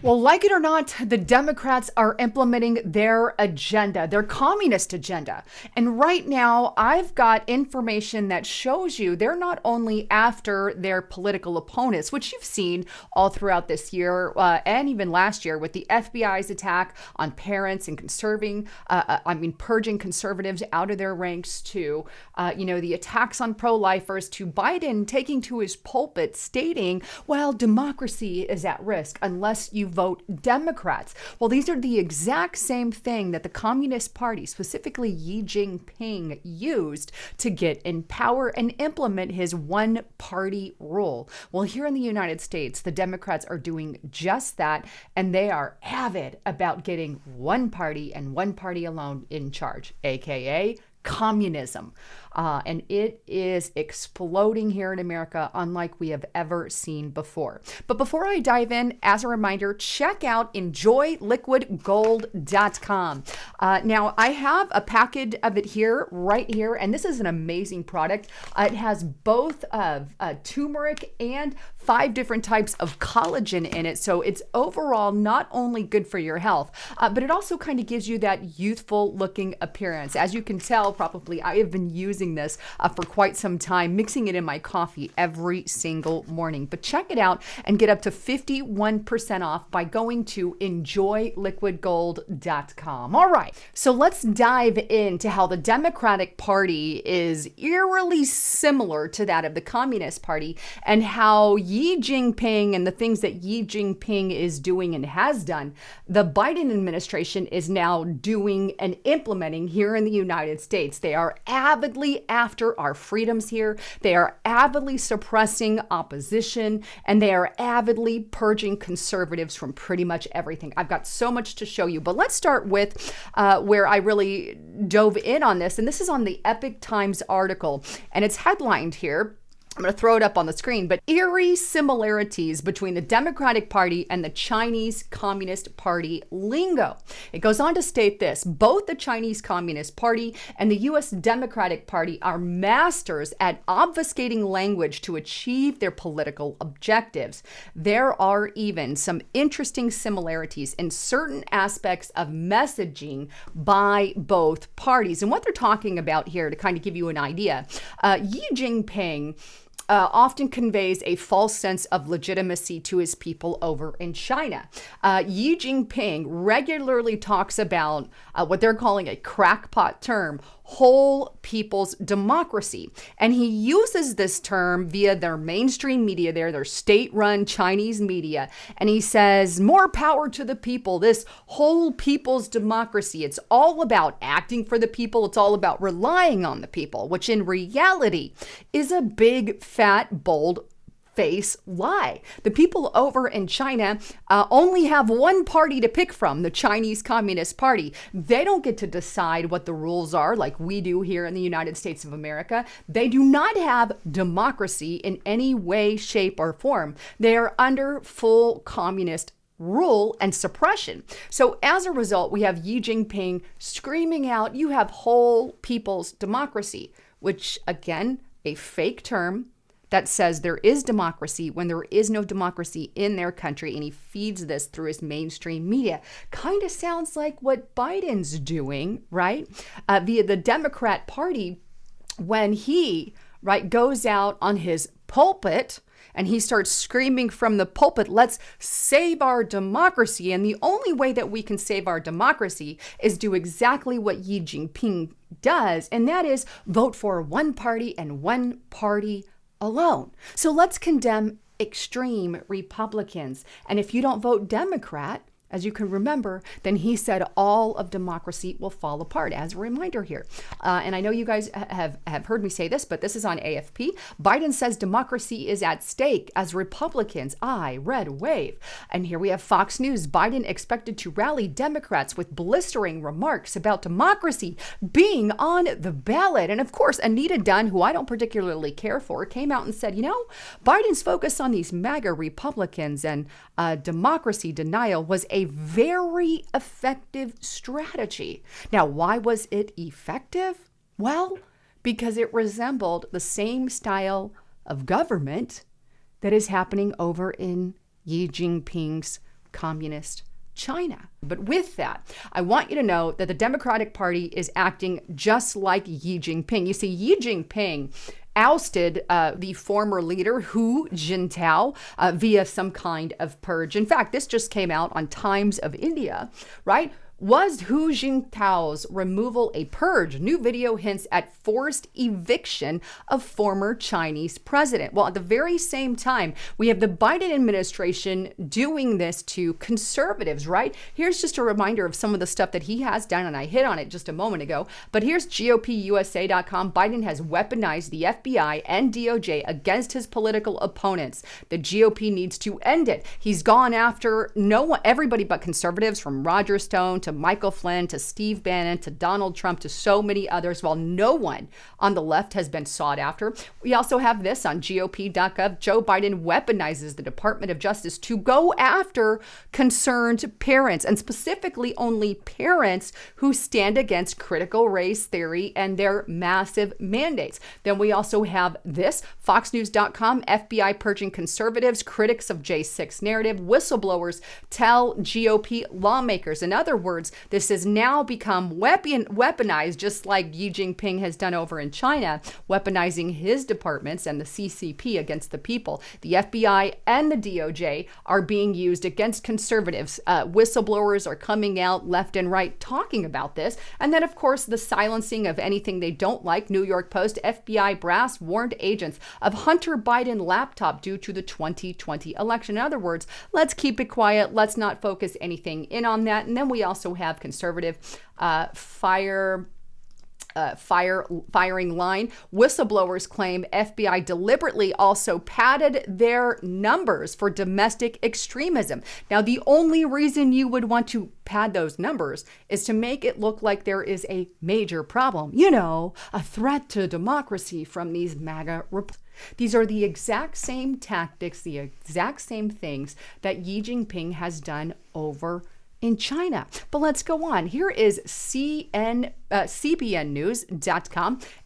Well, like it or not, the Democrats are implementing their agenda, their communist agenda. And right now, I've got information that shows you they're not only after their political opponents, which you've seen all throughout this year and even last year with the FBI's attack on parents and purging conservatives out of their ranks to, the attacks on pro-lifers, to Biden taking to his pulpit stating, well, democracy is at risk unless you vote Democrats. Well, these are the exact same thing that the Communist Party, specifically Xi Jinping, used to get in power and implement his one-party rule. Well, here in the United States, the Democrats are doing just that, and they are avid about getting one party and one party alone in charge, aka communism. And it is exploding here in America, unlike we have ever seen before. But before I dive in, as a reminder, check out enjoyliquidgold.com. Now, I have a package of it here, right here, and this is an amazing product. It has both of turmeric and 5 different types of collagen in it. So it's overall not only good for your health, but it also kind of gives you that youthful looking appearance. As you can tell, probably I have been using this for quite some time, mixing it in my coffee every single morning. But check it out and get up to 51% off by going to enjoyliquidgold.com. All right, so let's dive into how the Democratic Party is eerily similar to that of the Communist Party, and how Xi Jinping and the things that Xi Jinping is doing and has done, the Biden administration is now doing and implementing here in the United States. They are avidly after our freedoms here. They are avidly suppressing opposition, and they are avidly purging conservatives from pretty much everything. I've got so much to show you, but let's start with where I really dove in on this, and this is on the Epoch Times article, and it's headlined here. I'm going to throw it up on the screen, but eerie similarities between the Democratic Party and the Chinese Communist Party lingo. It goes on to state this: both the Chinese Communist Party and the U.S. Democratic Party are masters at obfuscating language to achieve their political objectives. There are even some interesting similarities in certain aspects of messaging by both parties. And what they're talking about here, to kind of give you an idea, Xi Jinping often conveys a false sense of legitimacy to his people over in China. Xi Jinping regularly talks about what they're calling a crackpot term, whole people's democracy. And he uses this term via their mainstream media, their state-run Chinese media. And he says, more power to the people, this whole people's democracy. It's all about acting for the people. It's all about relying on the people, which in reality is a big, fat, bold face lie. The people over in China only have one party to pick from, the Chinese Communist Party. They don't get to decide what the rules are like we do here in the United States of America. They do not have democracy in any way, shape, or form. They are under full communist rule and suppression. So as a result, we have Xi Jinping screaming out, you have whole people's democracy, which again, a fake term that says there is democracy when there is no democracy in their country, and he feeds this through his mainstream media. Kind of sounds like what Biden's doing, right? Via the Democrat Party, when he, goes out on his pulpit and he starts screaming from the pulpit, let's save our democracy. And the only way that we can save our democracy is do exactly what Xi Jinping does, and that is vote for one party and one party alone. So let's condemn extreme Republicans. And if you don't vote Democrat, as you can remember, then he said all of democracy will fall apart, as a reminder here. And I know you guys have heard me say this, but this is on AFP. Biden says democracy is at stake as Republicans eye red wave. And here we have Fox News. Biden expected to rally Democrats with blistering remarks about democracy being on the ballot. And of course, Anita Dunn, who I don't particularly care for, came out and said, Biden's focus on these MAGA Republicans and democracy denial was a very effective strategy. Now, why was it effective? Well, because it resembled the same style of government that is happening over in Xi Jinping's communist China. But with that, I want you to know that the Democratic Party is acting just like Xi Jinping. You see, Xi Jinping ousted the former leader Hu Jintao via some kind of purge. In fact, this just came out on Times of India, right? Was Hu Jintao's removal a purge? New video hints at forced eviction of former Chinese president. Well, at the very same time, we have the Biden administration doing this to conservatives, right? Here's just a reminder of some of the stuff that he has done, and I hit on it just a moment ago. But here's GOPUSA.com. Biden has weaponized the FBI and DOJ against his political opponents. The GOP needs to end it. He's gone after everybody but conservatives, from Roger Stone to Michael Flynn, to Steve Bannon, to Donald Trump, to so many others, while no one on the left has been sought after. We also have this on GOP.gov. Joe Biden weaponizes the Department of Justice to go after concerned parents, and specifically only parents who stand against critical race theory and their massive mandates. Then we also have this, FoxNews.com, FBI purging conservatives, critics of J6 narrative, whistleblowers tell GOP lawmakers. In other words, this has now become weaponized, just like Xi Jinping has done over in China, weaponizing his departments and the CCP against the people. The FBI and the DOJ are being used against conservatives. Whistleblowers are coming out left and right talking about this. And then, of course, the silencing of anything they don't like. New York Post, FBI brass warned agents of Hunter Biden laptop due to the 2020 election. In other words, let's keep it quiet. Let's not focus anything in on that. And then we also have conservative firing line. Whistleblowers claim FBI deliberately also padded their numbers for domestic extremism. Now, the only reason you would want to pad those numbers is to make it look like there is a major problem, a threat to democracy from these MAGA reports. These are the exact same tactics, the exact same things that Xi Jinping has done over in China. But let's go on. Here is CBNnews.com.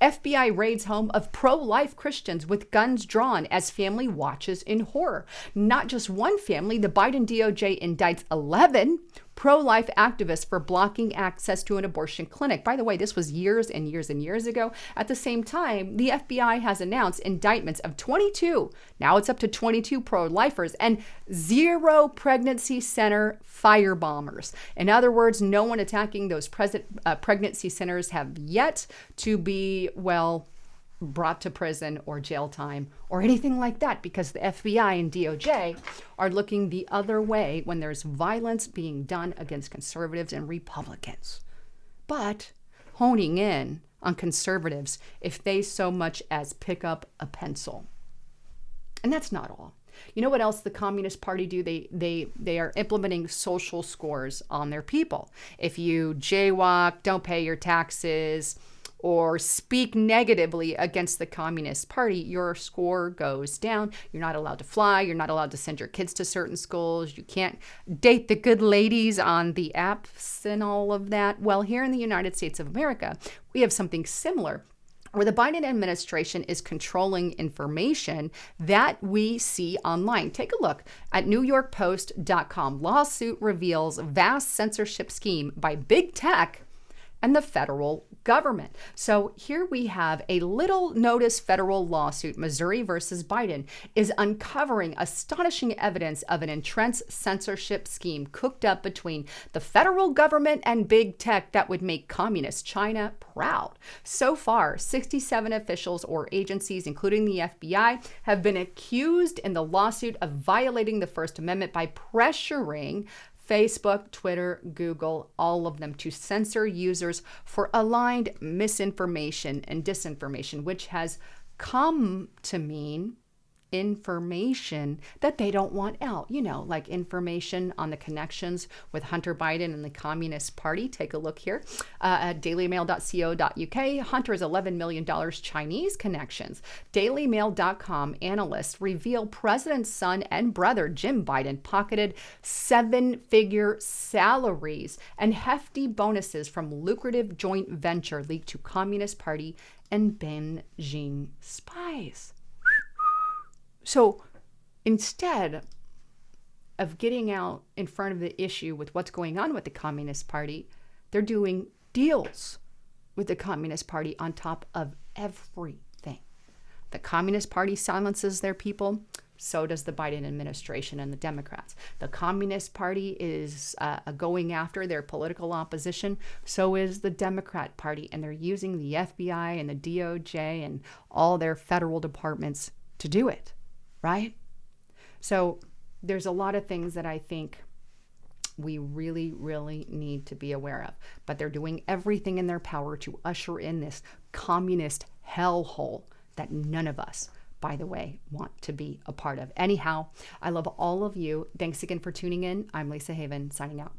FBI raids home of pro-life Christians with guns drawn as family watches in horror. Not just one family, the Biden DOJ indicts 11 pro-life activists for blocking access to an abortion clinic. By the way, this was years and years and years ago. At the same time, the FBI has announced indictments of 22, now it's up to 22 pro-lifers, and 0 pregnancy center firebombers. In other words, no one attacking those pregnancy centers have yet to be, brought to prison or jail time or anything like that, because the FBI and DOJ are looking the other way when there's violence being done against conservatives and Republicans. But honing in on conservatives if they so much as pick up a pencil. And that's not all. You know what else the Communist Party do? They are implementing social scores on their people. If you jaywalk, don't pay your taxes, or speak negatively against the Communist Party, your score goes down. You're not allowed to fly. You're not allowed to send your kids to certain schools. You can't date the good ladies on the apps and all of that. Well, here in the United States of America, we have something similar, where the Biden administration is controlling information that we see online. Take a look at NewYorkPost.com. Lawsuit reveals vast censorship scheme by big tech and the federal government. So here we have a little notice federal lawsuit, Missouri versus Biden, is uncovering astonishing evidence of an entrenched censorship scheme cooked up between the federal government and big tech that would make communist China proud. So far, 67 officials or agencies, including the FBI, have been accused in the lawsuit of violating the First Amendment by pressuring Facebook, Twitter, Google, all of them to censor users for aligned misinformation and disinformation, which has come to mean information that they don't want out, like information on the connections with Hunter Biden and the Communist Party. Take a look here at dailymail.co.uk. Hunter's $11 million Chinese connections. Dailymail.com analysts reveal president's son and brother, Jim Biden, pocketed 7-figure salaries and hefty bonuses from lucrative joint venture leaked to Communist Party and Beijing spies. So instead of getting out in front of the issue with what's going on with the Communist Party, they're doing deals with the Communist Party on top of everything. The Communist Party silences their people. So does the Biden administration and the Democrats. The Communist Party is going after their political opposition. So is the Democrat Party. And they're using the FBI and the DOJ and all their federal departments to do it, right? So there's a lot of things that I think we really, really need to be aware of. But they're doing everything in their power to usher in this communist hellhole that none of us, by the way, want to be a part of. Anyhow, I love all of you. Thanks again for tuning in. I'm Lisa Haven, signing out.